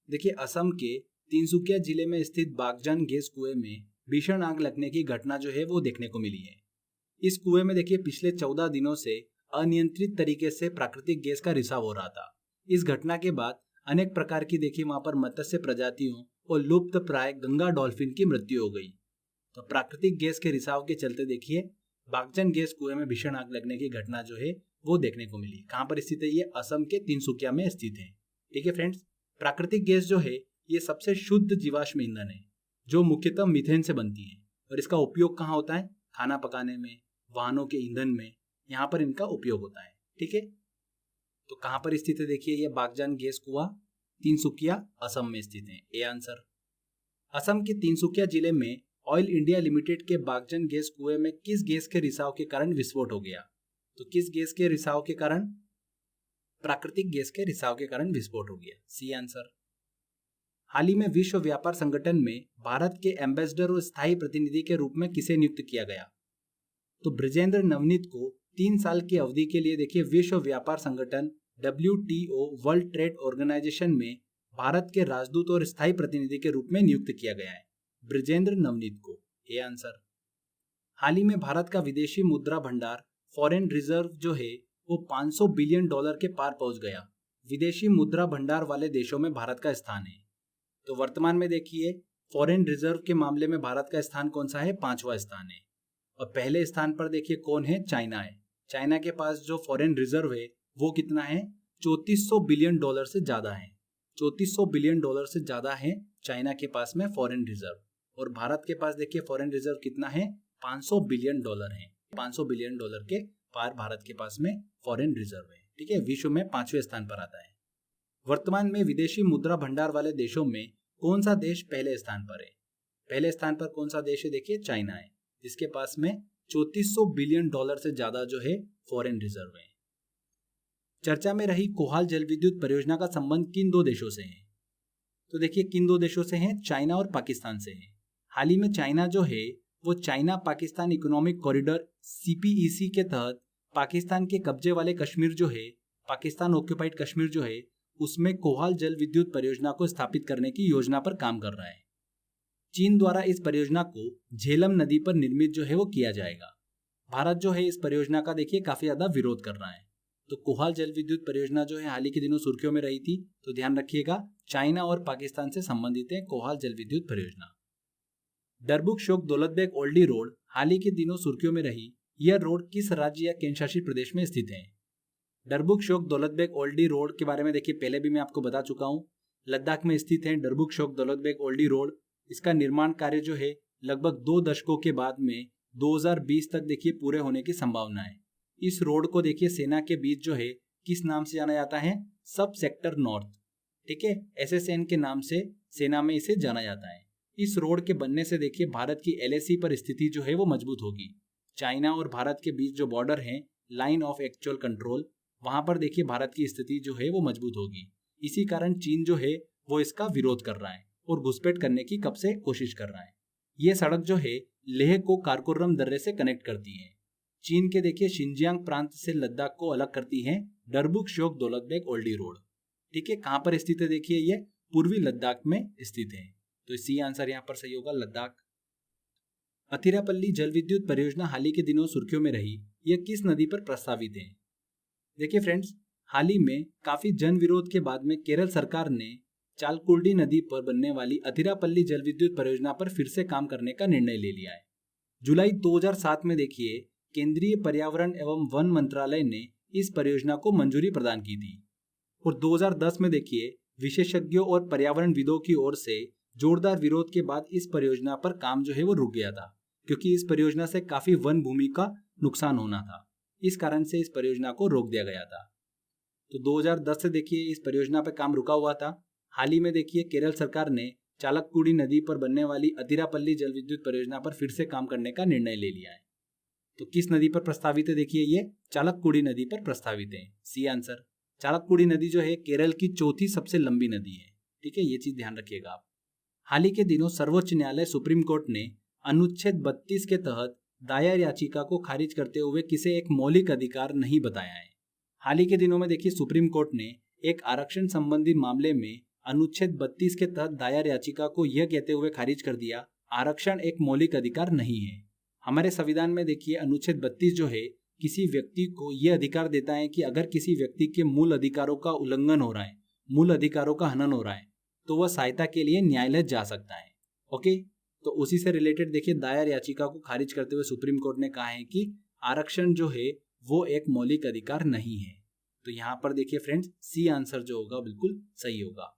देखिए असम के तिनसुकिया जिले में स्थित बागजन गैस कुएं में भीषण आग लगने की घटना जो है वो देखने को मिली है। इस कुएं में देखिए पिछले 14 दिनों से अनियंत्रित तरीके से प्राकृतिक गैस का रिसाव हो रहा था। इस घटना के बाद अनेक प्रकार की देखिए वहां पर मत्स्य प्रजातियों और लुप्त प्राय गंगा डॉल्फिन की मृत्यु हो गई। तो प्राकृतिक गैस के रिसाव के चलते देखिए बागजन गैस कुएं में भीषण आग लगने की घटना जो है वो देखने को मिली। कहाँ पर स्थित है? ये असम के तिनसुकिया में स्थित है। ठीक है फ्रेंड्स, प्राकृतिक गैस जो है ये सबसे शुद्ध जीवाश्म ईंधन है जो मुख्यतः मीथेन से बनती है और इसका उपयोग कहाँ होता है? खाना पकाने में, वाहनों के ईंधन में, यहाँ पर इनका उपयोग होता है। ठीक है, तो कहाँ पर स्थित है? देखिए ये बागजन गैस कुआं तिनसुकिया असम में स्थित है। A answer. असम के तिनसुकिया जिले में ऑयल इंडिया लिमिटेड के बागजन गैस कुएं में किस गैस के रिसाव के कारण विस्फोट हो गया? तो किस गैस के रिसाव के कारण? प्राकृतिक गैस के रिसाव के कारण विस्फोट हो गया। C answer. हाल ही में विश्व व्यापार संगठन में भारत के एम्बेसडर और स्थायी प्रतिनिधि के रूप में किसे नियुक्त किया गया? तो ब्रजेंद्र नवनीत को 3 साल की अवधि के लिए देखिए विश्व व्यापार संगठन WTO वर्ल्ड ट्रेड ऑर्गेनाइजेशन में भारत के राजदूत और स्थायी प्रतिनिधि के रूप में नियुक्त किया गया है, ब्रजेंद्र नवनीत को। ए आंसर। हाल ही में भारत का विदेशी मुद्रा भंडार फॉरेन रिजर्व जो है वो 500 बिलियन डॉलर के पार पहुंच गया। विदेशी मुद्रा भंडार वाले देशों में भारत का स्थान है। तो वर्तमान में देखिए फॉरेन रिजर्व के मामले में भारत का स्थान कौन सा है? 5वां स्थान है। और पहले स्थान पर देखिए कौन है? चाइना है। चाइना के पास जो फॉरेन रिजर्व है वो कितना है? 3400 बिलियन डॉलर से ज्यादा है। 3400 बिलियन डॉलर से ज्यादा है चाइना के पास में फॉरेन रिजर्व। और भारत के पास देखिए फॉरेन रिजर्व कितना है? 500 बिलियन डॉलर है। 500 बिलियन डॉलर के पार भारत के पास में फॉरेन रिजर्व है। ठीक है, विश्व में 5वें स्थान पर आता है। वर्तमान में विदेशी मुद्रा भंडार वाले देशों में कौन सा देश पहले स्थान पर है? पहले स्थान पर कौन सा देश है? देखिए चाइना है, जिसके पास में $3400 बिलियन से ज्यादा जो है फॉरेन रिजर्व है। चर्चा में रही कोहाल जल विद्युत परियोजना का संबंध किन दो देशों से है? तो देखिए किन दो देशों से है, चाइना और पाकिस्तान से है। हाल ही में चाइना जो है वो China Pakistan economic corridor CPEC के तहत पाकिस्तान के कब्जे वाले कश्मीर जो है, पाकिस्तान ऑक्यूपाइड कश्मीर जो है, उसमें कोहाल जल विद्युत परियोजना को स्थापित करने की योजना पर काम कर रहा है। चीन द्वारा इस परियोजना को झेलम नदी पर निर्मित जो है वो किया जाएगा। भारत जो है इस परियोजना का देखिए काफी ज्यादा विरोध कर रहा है। तो कोहाल जल विद्युत परियोजना जो है हाल ही के दिनों सुर्खियों में रही थी, तो ध्यान रखिएगा चाइना और पाकिस्तान से संबंधित है कोहाल जल विद्युत परियोजना। डरबुक शोक दौलतबेग ओल्डी रोड हाल ही के दिनों सुर्खियों में रही। यह रोड किस राज्य या केंद्र शासित प्रदेश में स्थित है? डरबुक शोक दौलतबेग ओल्डी रोड के बारे में देखिए पहले भी मैं आपको बता चुका हूँ। लद्दाख में स्थित है डरबुक शोक दौलतबेग ओल्डी रोड। इसका निर्माण कार्य जो है लगभग 2 दशकों के बाद में 2020 तक देखिए पूरे होने की संभावना है। इस रोड को देखिए सेना के बीच जो है किस नाम से जाना जाता है? सब सेक्टर नॉर्थ, ठीक है, SSN के नाम से सेना में इसे जाना जाता है। इस रोड के बनने से देखिए भारत की LAC पर स्थिति जो है वो मजबूत होगी। चाइना और भारत के बीच जो बॉर्डर है, लाइन ऑफ एक्चुअल कंट्रोल, वहां पर देखिए भारत की स्थिति जो है वो मजबूत होगी। इसी कारण चीन जो है वो इसका विरोध कर रहा है और घुसपैठ करने की कब से कोशिश कर रहा है। ये सड़क जो है लेह को कारकोरम दर्रे से कनेक्ट करती है। चीन के देखिए शिनजियांग प्रांत से लद्दाख को अलग करती है डरबुक शोक दौलतबेग ओल्डी रोड, ठीक है। कहाँ पर स्थित है? देखिए ये पूर्वी लद्दाख में स्थित है। तो सी आंसर यहाँ पर सही होगा, लद्दाख। अथिरापल्ली जल विद्युत परियोजना हाल ही के दिनों सुर्खियों में रही। यह किस नदी पर प्रस्तावित है? देखिए फ्रेंड्स, हाल ही में काफी जन विरोध के बाद में केरल सरकार ने चालकुडी नदी पर बनने वाली अथिरापल्ली जल विद्युत परियोजना पर फिर से काम करने का निर्णय ले लिया है। जुलाई 2007 में देखिए केंद्रीय पर्यावरण एवं वन मंत्रालय ने इस परियोजना को मंजूरी प्रदान की थी और 2010 में देखिए विशेषज्ञों और पर्यावरणविदों की ओर से जोरदार विरोध के बाद इस परियोजना पर काम जो है वो रुक गया था, क्योंकि इस परियोजना से काफी वन भूमि का नुकसान होना था। इस कारण से इस परियोजना को रोक दिया गया था। तो 2010 से देखिए इस परियोजना पर काम रुका हुआ था। हाल ही में देखिए केरल सरकार ने चालकुडी नदी पर बनने वाली अथिरापल्ली जल विद्युत परियोजना पर फिर से काम करने का निर्णय ले लिया है। तो किस नदी पर प्रस्तावित है? देखिए ये चालकुडी नदी पर प्रस्तावित है, सी आंसर। चालकुडी नदी जो है केरल की चौथी सबसे लंबी नदी है, ठीक है, ये चीज ध्यान रखिएगा आप। हाल ही के दिनों सर्वोच्च न्यायालय सुप्रीम कोर्ट ने अनुच्छेद 32 के तहत दायर याचिका को खारिज करते हुए किसे एक मौलिक अधिकार नहीं बताया है। हाल ही के दिनों में देखिए सुप्रीम कोर्ट ने एक आरक्षण संबंधी मामले में अनुच्छेद 32 के तहत दायर याचिका को यह कहते हुए खारिज कर दिया, आरक्षण एक मौलिक अधिकार नहीं है। हमारे संविधान में देखिए अनुच्छेद 32 जो है किसी व्यक्ति को यह अधिकार देता है कि अगर किसी व्यक्ति के मूल अधिकारों का उल्लंघन हो रहा है, मूल अधिकारों का हनन हो रहा है, तो वह सहायता के लिए न्यायालय जा सकता है। ओके, तो उसी से रिलेटेड देखिए दायर याचिका को खारिज करते हुए सुप्रीम कोर्ट ने कहा है कि आरक्षण जो है वो एक मौलिक अधिकार नहीं है। तो यहाँ पर देखिए फ्रेंड्स सी आंसर जो होगा बिल्कुल सही होगा।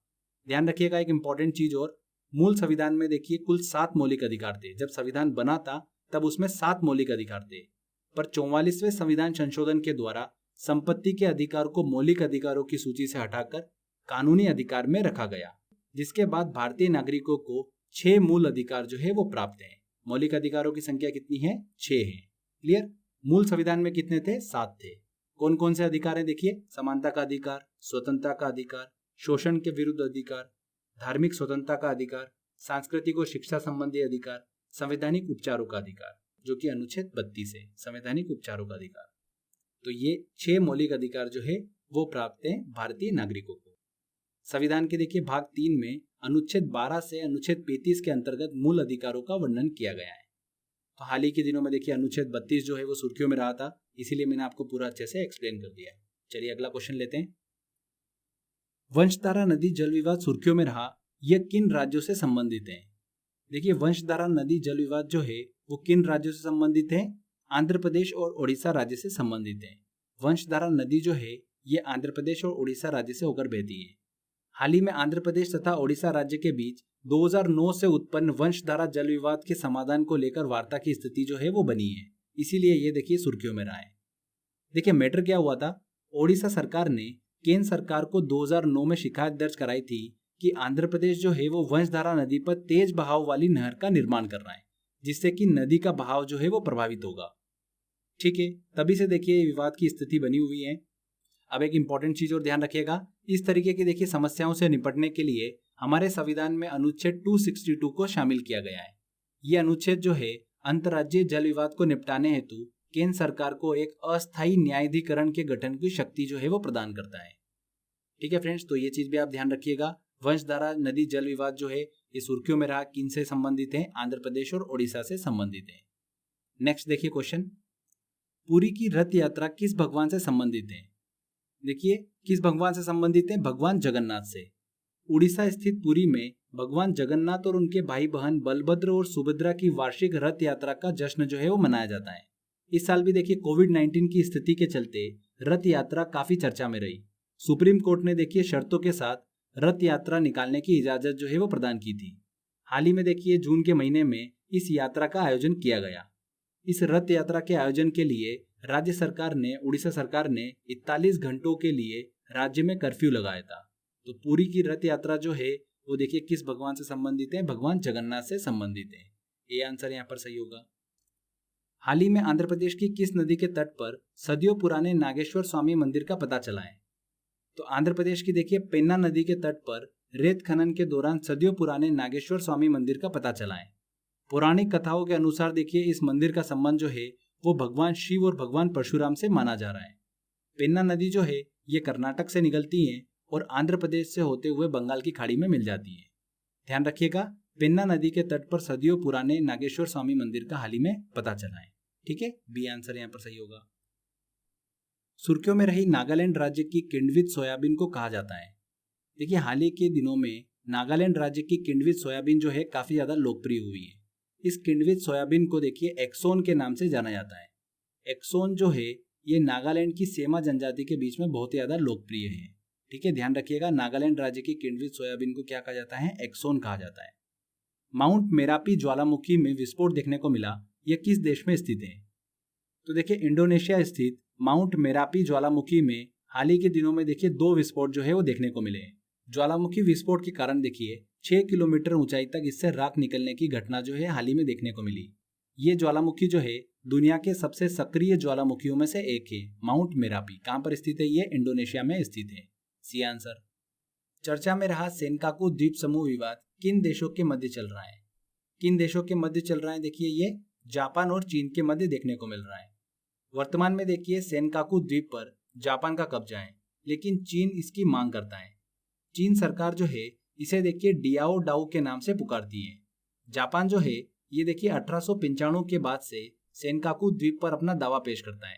ध्यान रखिएगा एक इंपॉर्टेंट चीज और, मूल संविधान में देखिए कुल 7 मौलिक अधिकार थे। जब संविधान बना था तब उसमें 7 मौलिक अधिकार थे, पर 44वें संविधान संशोधन के द्वारा संपत्ति के अधिकार को मौलिक अधिकारों की सूची से हटाकर कानूनी अधिकार में रखा गया, जिसके बाद भारतीय नागरिकों को 6 मूल अधिकार जो है वो प्राप्त है। मौलिक अधिकारों की संख्या कितनी है? 6 है। क्लियर? मूल संविधान में कितने थे? 7 थे। कौन कौन से अधिकार है? देखिए समानता का अधिकार, स्वतंत्रता का अधिकार, शोषण के विरुद्ध अधिकार, धार्मिक स्वतंत्रता का अधिकार, सांस्कृतिक और शिक्षा संबंधी अधिकार, संवैधानिक उपचारों का अधिकार, जो कि अनुच्छेद 32 है, संवैधानिक उपचारों का अधिकार। तो ये 6 मौलिक अधिकार जो है वो प्राप्त है भारतीय नागरिकों को। संविधान के देखिए भाग 3 में अनुच्छेद 12 से अनुच्छेद 35 के अंतर्गत मूल अधिकारों का वर्णन किया गया है। तो हाल ही के दिनों में देखिए अनुच्छेद 32 जो है वो सुर्खियों में रहा था, इसीलिए मैंने आपको पूरा अच्छे से एक्सप्लेन कर दिया है। चलिए अगला क्वेश्चन लेते हैं। वंशधारा नदी जल विवाद सुर्खियों में रहा, यह किन राज्यों से संबंधित है? देखिए वंशधारा नदी जल विवाद जो है वो किन राज्यों से संबंधित है? आंध्र प्रदेश और ओडिशा राज्य से संबंधित है। वंशधारा नदी जो है ये आंध्र प्रदेश और ओडिशा राज्य से होकर बहती है। हाल ही में आंध्र प्रदेश तथा ओडिशा राज्य के बीच 2009 से उत्पन्न वंशधारा जल विवाद के समाधान को लेकर वार्ता की स्थिति जो है वो बनी है, इसीलिए ये देखिए सुर्खियों में रहा है। देखिए मैटर क्या हुआ था, ओडिशा सरकार ने केंद्र सरकार को 2009 में शिकायत दर्ज कराई थी कि आंध्र प्रदेश जो है वो वंशधारा नदी पर तेज बहाव वाली नहर का निर्माण कर रहा है, जिससे कि नदी का बहाव जो है वो प्रभावित होगा। ठीक है, तभी से देखिए विवाद की स्थिति बनी हुई है। अब एक इम्पॉर्टेंट चीज और ध्यान रखिएगा, इस तरीके की देखिए समस्याओं से निपटने के लिए हमारे संविधान में अनुच्छेद 262 को शामिल किया गया है। ये अनुच्छेद जो है अंतर्राज्यीय जल विवाद को निपटाने हेतु केंद्र सरकार को एक अस्थायी न्यायाधिकरण के गठन की शक्ति जो है वो प्रदान करता है। ठीक है फ्रेंड्स, तो ये चीज भी आप ध्यान रखिएगा। वंशधारा नदी जल विवाद जो है ये सुर्खियों में रहा, किन से संबंधित है? आंध्र प्रदेश और ओडिशा से संबंधित है। नेक्स्ट देखिए क्वेश्चन, पुरी की रथ यात्रा किस भगवान से संबंधित है? देखिए किस भगवान से संबंधित है? भगवान जगन्नाथ से। उड़ीसा स्थित पुरी में भगवान जगन्नाथ और उनके भाई बहन बलभद्र और सुभद्रा की वार्षिक रथ यात्रा का जश्न जो है वो मनाया जाता है। इस साल भी देखिए कोविड-19 की स्थिति के चलते रथ यात्रा काफी चर्चा में रही। सुप्रीम कोर्ट ने देखिए शर्तों के साथ रथ यात्रा निकालने की इजाजत जो है वो प्रदान की थी। हाल ही में देखिए जून के महीने में इस यात्रा का आयोजन किया गया। इस रथ यात्रा के आयोजन के लिए राज्य सरकार ने, उड़ीसा सरकार ने 41 घंटों के लिए राज्य में कर्फ्यू लगाया था। तो पुरी की रथ यात्रा जो है वो देखिए किस भगवान से संबंधित है? भगवान जगन्नाथ से संबंधित है। ये आंसर यहाँ पर सही होगा। हाल ही में आंध्र प्रदेश की किस नदी के तट पर सदियों पुराने नागेश्वर स्वामी मंदिर का पता चला है? तो आंध्र प्रदेश की देखिए पेन्ना नदी के तट पर रेत खनन के दौरान सदियों पुराने नागेश्वर स्वामी मंदिर का पता चला है। पौराणिक कथाओं के अनुसार देखिए इस मंदिर का संबंध जो है वो भगवान शिव और भगवान परशुराम से माना जा रहा है। पेन्ना नदी जो है ये कर्नाटक से निकलती है और आंध्र प्रदेश से होते हुए बंगाल की खाड़ी में मिल जाती है। ध्यान रखिएगा, पेन्ना नदी के तट पर सदियों पुराने नागेश्वर स्वामी मंदिर का हाल ही में पता चला है। ठीक है, बी आंसर यहाँ पर सही होगा। सुर्खियों में रही नागालैंड राज्य की किण्वित सोयाबीन को कहा जाता है? देखिए हाल ही के दिनों में नागालैंड राज्य की किण्वित सोयाबीन जो है काफी ज्यादा लोकप्रिय हुई है। इस किण्वित सोयाबीन को देखिए एक्सोन के नाम से जाना जाता है। एक्सोन जो है ये नागालैंड की सेमा जनजाति के बीच में बहुत ही ज्यादा लोकप्रिय है। ठीक है, ध्यान रखिएगा, नागालैंड राज्य की किण्वित सोयाबीन को क्या कहा जाता है? एक्सोन कहा जाता है। माउंट मेरापी ज्वालामुखी में विस्फोट देखने को मिला, यह किस देश में स्थित है? तो देखिए इंडोनेशिया स्थित माउंट मेरापी ज्वालामुखी में हाल ही के दिनों में देखिए 2 विस्फोट जो है वो देखने को मिले हैं। ज्वालामुखी विस्फोट के कारण देखिए 6 किलोमीटर ऊंचाई तक इससे राख निकलने की घटना जो है हाल ही में देखने को मिली। ये ज्वालामुखी जो है दुनिया के सबसे सक्रिय ज्वालामुखियों में से एक है। माउंट मेरापी कहाँ पर स्थित है? ये इंडोनेशिया में स्थित है। C answer. चर्चा में रहा सेनकाकू द्वीप समूह विवाद किन देशों के मध्य चल रहा है? किन देशों के मध्य चल रहा है? देखिए ये जापान और चीन के मध्य देखने को मिल रहा है। वर्तमान में देखिए सेनकाकू द्वीप पर जापान का कब्जा है, लेकिन चीन इसकी मांग करता है। चीन सरकार जो है इसे देखिए डियाओ डाउ के नाम से पुकारती है। जापान जो है ये देखिए 1895 के बाद से सेनकाकू द्वीप पर अपना दावा पेश करता है,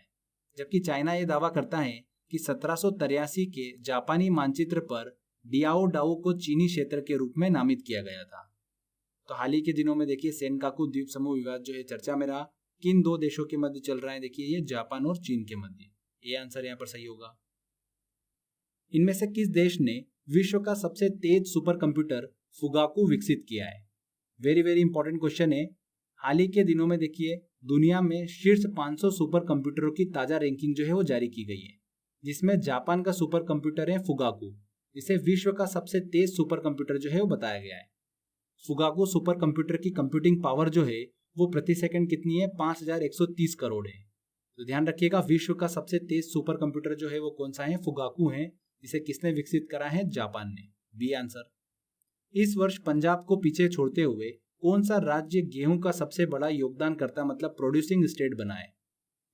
जबकि चाइना ये दावा करता है कि 1783 के जापानी मानचित्र पर डियाओ डाउ को चीनी क्षेत्र के रूप में नामित किया गया था। तो हाल ही के दिनों में देखिए सेनकाकू द्वीप समूह विवाद जो है चर्चा में रहा। किन 2 देशों के मध्य चल रहा है? देखिए ये जापान और चीन के मध्य। ये आंसर यहाँ पर सही होगा। इनमें से किस देश ने विश्व का सबसे तेज सुपर कंप्यूटर फुगाकू विकसित किया है? वेरी वेरी इंपॉर्टेंट क्वेश्चन है। हाल ही के दिनों में देखिए दुनिया में शीर्ष 500 सुपर कंप्यूटरों की ताजा रैंकिंग जो है वो जारी की गई है, जिसमें जापान का सुपर कंप्यूटर है फुगाकू, जिसे विश्व का सबसे तेज सुपर कंप्यूटर जो है वो बताया गया है। फुगाकू सुपर कंप्यूटर की कंप्यूटिंग पावर जो है वो प्रति सेकंड कितनी है? 5130 करोड़ है। तो ध्यान रखिएगा, विश्व का सबसे तेज सुपर कंप्यूटर जो है वो कौन सा है? फुगाकू है, जिसे किसने विकसित करा है? जापान ने। B answer. इस वर्ष पंजाब को पीछे छोड़ते हुए कौन सा राज्य गेहूं का सबसे बड़ा योगदान करता मतलब प्रोड्यूसिंग स्टेट बना है?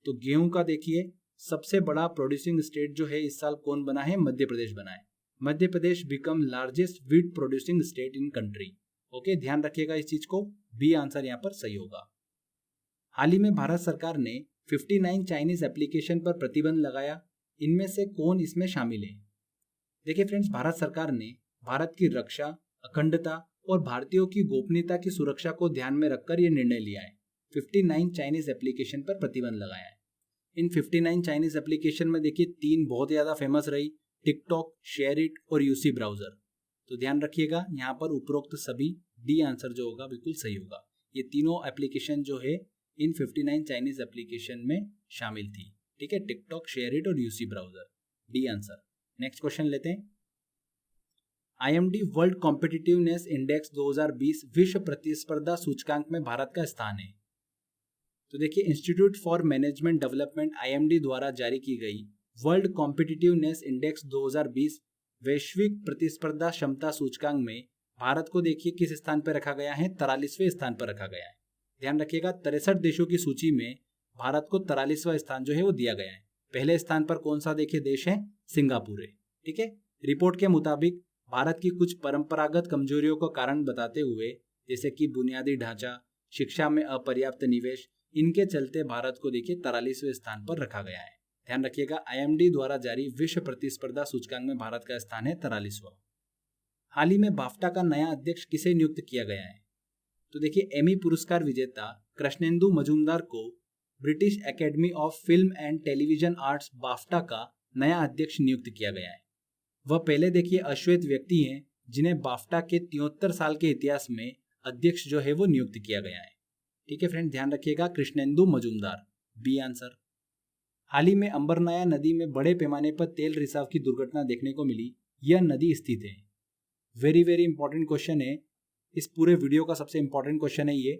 तो गेहूं का देखिए सबसे बड़ा प्रोड्यूसिंग स्टेट जो है इस साल कौन बना है? मध्य प्रदेश बना है। Madhya Pradesh become largest wheat producing state in country. Okay, ध्यान रखिएगा इस चीज को। बी आंसर यहाँ पर सही होगा। हाल ही में भारत सरकार ने 59 चाइनीज एप्लीकेशन पर प्रतिबंध लगाया, इनमें से कौन इसमें शामिल है? देखिए फ्रेंड्स, भारत सरकार ने भारत की रक्षा, अखंडता और भारतीयों की गोपनीयता की सुरक्षा को ध्यान में रखकर यह निर्णय लिया है। 59 चाइनीज एप्लीकेशन पर प्रतिबंध लगाया है। इन 59 चाइनीज एप्लीकेशन में देखिए 3 बहुत ज्यादा फेमस रही, टिकटॉक, शेयरिट और यूसी ब्राउजर। तो ध्यान रखिएगा यहाँ पर उपरोक्त सभी, डी आंसर जो होगा बिल्कुल सही होगा। ये तीनों एप्लीकेशन जो है इन 59 चाइनीज एप्लीकेशन में शामिल थी। ठीक है, टिकटॉक, शेयरिट और UC browser. D answer. Next question लेते हैं। IMD वर्ल्ड कॉम्पिटिटिवनेस इंडेक्स 2020 विश्व प्रतिस्पर्धा सूचकांक में भारत का स्थान है। तो देखिए institute for management development IMD द्वारा जारी की गई वर्ल्ड कॉम्पिटिटिवनेस इंडेक्स 2020 वैश्विक प्रतिस्पर्धा क्षमता सूचकांक में भारत को देखिए किस स्थान पर रखा गया है, 43वें स्थान पर रखा गया है। ध्यान रखिएगा 63 देशों की सूची में भारत को 43वां स्थान जो है वो दिया गया है। पहले स्थान पर कौन सा देखिए देश है, सिंगापुर है। ठीक है, रिपोर्ट के मुताबिक भारत की कुछ परंपरागत कमजोरियों को कारण बताते हुए, जैसे कि बुनियादी ढांचा, शिक्षा में अपर्याप्त निवेश, इनके चलते भारत को देखिए 43वें स्थान पर रखा गया है। ध्यान रखिएगा IMD द्वारा जारी विश्व प्रतिस्पर्धा सूचकांक में भारत का स्थान है 43वां। हाल ही में बाफ्टा का नया अध्यक्ष किसे नियुक्त किया गया है? तो देखिए एमी पुरस्कार विजेता कृष्णेंदु मजूमदार को British academy of film and television arts BAFTA का नया अध्यक्ष नियुक्त किया गया है। वह पहले देखिए अश्वेत व्यक्ति हैं जिन्हें बाफ्टा के 73 साल के इतिहास में अध्यक्ष जो है वो नियुक्त किया गया है। ठीक है फ्रेंड, ध्यान रखिएगा कृष्णेंदु मजूमदार, बी आंसर। हाल ही में अंबरनाया नदी में बड़े पैमाने पर तेल रिसाव की दुर्घटना देखने को मिली। यह नदी स्थित है, वेरी वेरी इंपॉर्टेंट क्वेश्चन है, इस पूरे वीडियो का सबसे इंपॉर्टेंट क्वेश्चन है ये।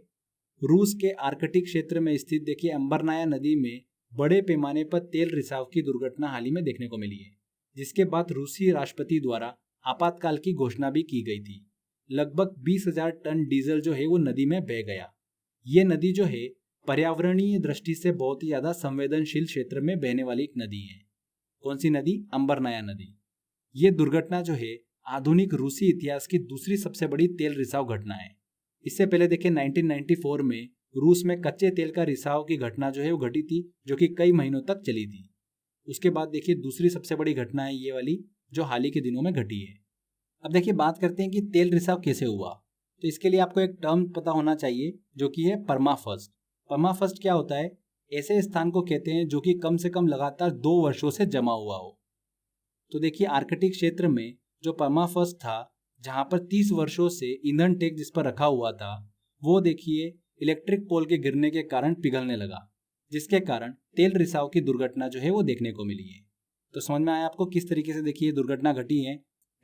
रूस के आर्कटिक क्षेत्र में स्थित देखिए अंबरनाया नदी में बड़े पैमाने पर तेल रिसाव की दुर्घटना हाल ही में देखने को मिली है, जिसके बाद रूसी राष्ट्रपति द्वारा आपातकाल की घोषणा भी की गई थी। लगभग 20,000 टन डीजल जो है वो नदी में बह गया। ये नदी जो है पर्यावरणीय दृष्टि से बहुत ही ज्यादा संवेदनशील क्षेत्र में बहने वाली एक नदी है। कौन सी नदी? अंबरनाया नदी। ये दुर्घटना जो है आधुनिक रूसी इतिहास की दूसरी सबसे बड़ी तेल रिसाव घटना है। इससे पहले देखिए 1994 में रूस में कच्चे तेल का रिसाव की घटना जो है वो घटी थी, जो कि कई महीनों तक चली थी। उसके बाद देखिए दूसरी सबसे बड़ी घटना है ये वाली, जो हाल ही के दिनों में घटी है। अब देखिए बात करते हैं कि तेल रिसाव कैसे हुआ। तो इसके लिए आपको एक टर्म पता होना चाहिए जो कि है परमाफ्रॉस्ट। परमाफ्रॉस्ट क्या होता है? ऐसे स्थान को कहते हैं जो कि कम से कम लगातार 2 वर्षों से जमा हुआ हो। तो देखिए आर्कटिक क्षेत्र में जो परमाफ्रॉस्ट था, जहां पर 30 वर्षों से ईंधन टैंक जिस पर रखा हुआ था, वो देखिए इलेक्ट्रिक पोल के गिरने के कारण पिघलने लगा, जिसके कारण तेल रिसाव की दुर्घटना जो है वो देखने को मिली है। तो समझ में आया आपको किस तरीके से देखिए दुर्घटना घटी है।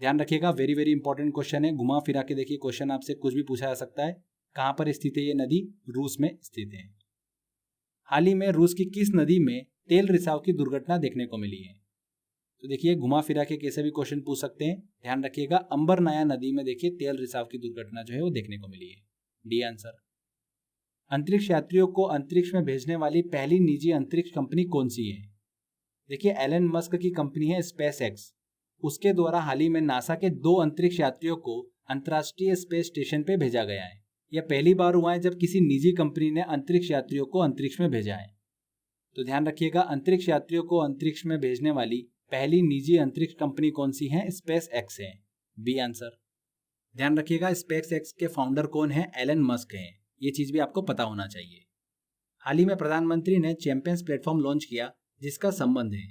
ध्यान रखिएगा, वेरी वेरी इंपॉर्टेंट क्वेश्चन है। घुमा फिरा के देखिए क्वेश्चन आपसे कुछ भी पूछा जा सकता है। कहाँ पर स्थित है ये नदी? रूस में स्थित है। हाल ही में रूस की किस नदी में तेल रिसाव की दुर्घटना देखने को मिली है? तो देखिए घुमा फिरा के कैसे भी क्वेश्चन पूछ सकते हैं। ध्यान रखिएगा अंबरनाया नदी में देखिए तेल रिसाव की दुर्घटना जो है वो देखने को मिली है, डी आंसर। अंतरिक्ष यात्रियों को अंतरिक्ष में भेजने वाली पहली निजी अंतरिक्ष कंपनी कौन सी है? देखिए एलन मस्क की कंपनी है स्पेस एक्स। उसके द्वारा हाल ही में नासा के 2 अंतरिक्ष यात्रियों को अंतर्राष्ट्रीय स्पेस स्टेशन पे भेजा गया है। यह पहली बार हुआ है जब किसी निजी कंपनी ने अंतरिक्ष यात्रियों को अंतरिक्ष में भेजा है। तो ध्यान रखिएगा अंतरिक्ष यात्रियों को अंतरिक्ष में भेजने वाली पहली निजी अंतरिक्ष कंपनी कौन सी है? स्पेस एक्स है, बी आंसर। ध्यान रखिएगा स्पेस एक्स के फाउंडर कौन है? एलन मस्क हैं। ये चीज भी आपको पता होना चाहिए। हाल ही में प्रधानमंत्री ने चैंपियंस प्लेटफॉर्म लॉन्च किया, जिसका संबंध है।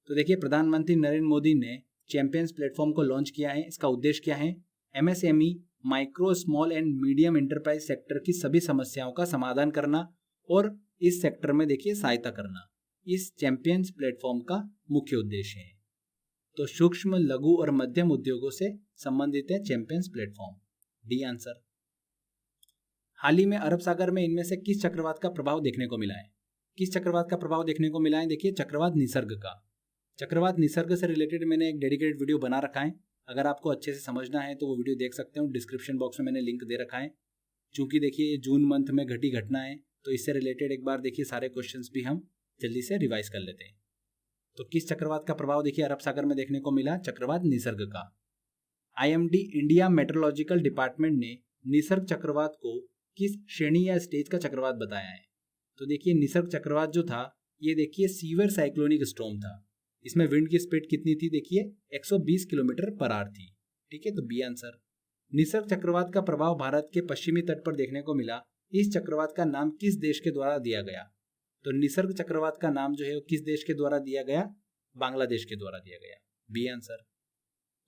तो देखिए प्रधानमंत्री नरेंद्र मोदी ने चैंपियंस प्लेटफॉर्म को लॉन्च किया है। इसका उद्देश्य क्या है? MSME micro small and medium enterprise sector की सभी समस्याओं का समाधान करना और इस सेक्टर में देखिए सहायता करना, इस चैंपियंस प्लेटफॉर्म का मुख्य उद्देश्य है। तो सूक्ष्म, लघु और मध्यम उद्योगों से संबंधित है चैंपियंस प्लेटफॉर्म, डी आंसर। हाल ही में अरब सागर में इनमें से किस चक्रवात का प्रभाव देखने को मिला है? किस चक्रवात का प्रभाव देखने को मिला है? देखिए चक्रवात निसर्ग का। चक्रवात निसर्ग से रिलेटेड मैंने एक डेडिकेटेड वीडियो बना रखा है। अगर आपको अच्छे से समझना है तो वो वीडियो देख सकते हो, डिस्क्रिप्शन बॉक्स में मैंने लिंक दे रखा है। चूंकि देखिए ये जून मंथ में घटी घटना है, तो इससे रिलेटेड एक बार देखिए सारे क्वेश्चंस भी हम जल्दी से रिवाइज कर लेते हैं। तो किस चक्रवात का प्रभाव देखिए अरब सागर में देखने को मिला? चक्रवात निसर्ग का। IMD इंडिया मेट्रोलॉजिकल डिपार्टमेंट ने निसर्ग चक्रवात को किस श्रेणी या स्टेज का चक्रवात बताया है? तो देखिए निसर्ग चक्रवात जो था ये देखिए सीवियर साइक्लोनिक स्टॉर्म था। इसमें विंड की स्पीड कितनी थी? देखिए 120 किलोमीटर पर आवर थी। ठीक है, तो बी आंसर। निसर्ग चक्रवात का प्रभाव भारत के पश्चिमी तट पर देखने को मिला। इस चक्रवात का नाम किस देश के द्वारा दिया गया? तो निसर्ग चक्रवात का नाम जो है वो किस देश के द्वारा दिया गया? बांग्लादेश के द्वारा दिया गया, बी आंसर।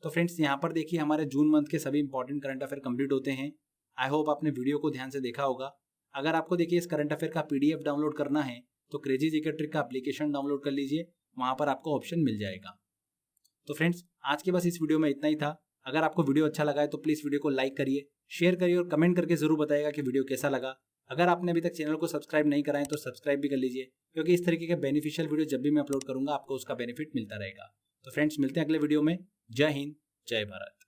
तो फ्रेंड्स यहाँ पर देखिए हमारे जून मंथ के सभी इंपॉर्टेंट करंट अफेयर कंप्लीट होते हैं। आई होप आपने वीडियो को ध्यान से देखा होगा। अगर आपको देखिए इस करंट अफेयर का PDF डाउनलोड करना है तो क्रेजी जीके ट्रिक का एप्लीकेशन डाउनलोड कर लीजिए, वहां पर आपको ऑप्शन मिल जाएगा। तो फ्रेंड्स आज के बस इस वीडियो में इतना ही था। अगर आपको वीडियो अच्छा लगा है तो प्लीज वीडियो को लाइक करिए, शेयर करिए और कमेंट करके जरूर बताइएगा कि वीडियो कैसा लगा। अगर आपने अभी तक चैनल को सब्सक्राइब नहीं कराएं तो सब्सक्राइब भी कर लीजिए, क्योंकि इस तरीके के बेनिफिशियल वीडियो जब भी मैं अपलोड करूंगा आपको उसका बेनिफिट मिलता रहेगा। तो फ्रेंड्स, मिलते हैं अगले वीडियो में। जय हिंद, जय भारत।